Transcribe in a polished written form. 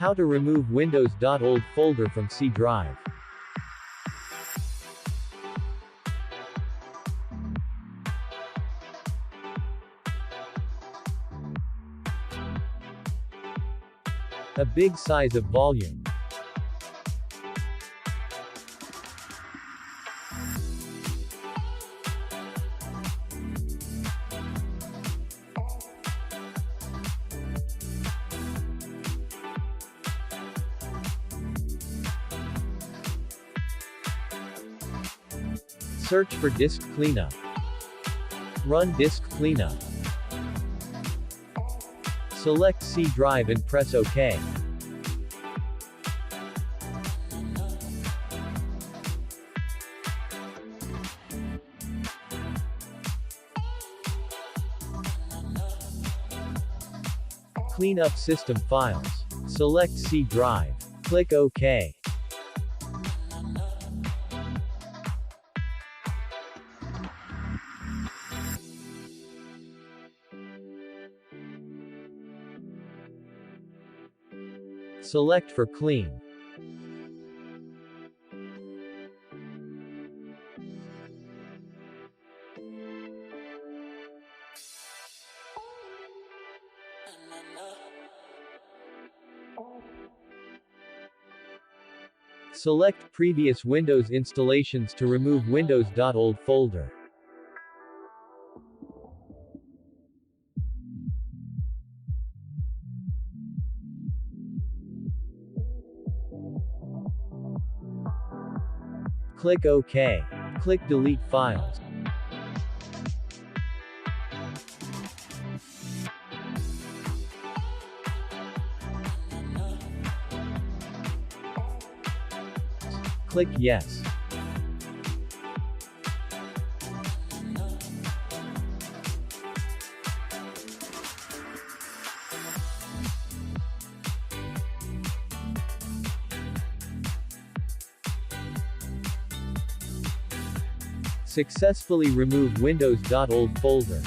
How to remove windows.old folder from C drive. A big size of volume. Search for disk cleanup. Run disk cleanup. Select C drive and press OK. Clean up system files. Select C drive. Click OK. Select for clean. Select previous Windows installations to remove windows.old folder. Click OK. Click Delete Files. Click Yes. Successfully remove windows.old folder.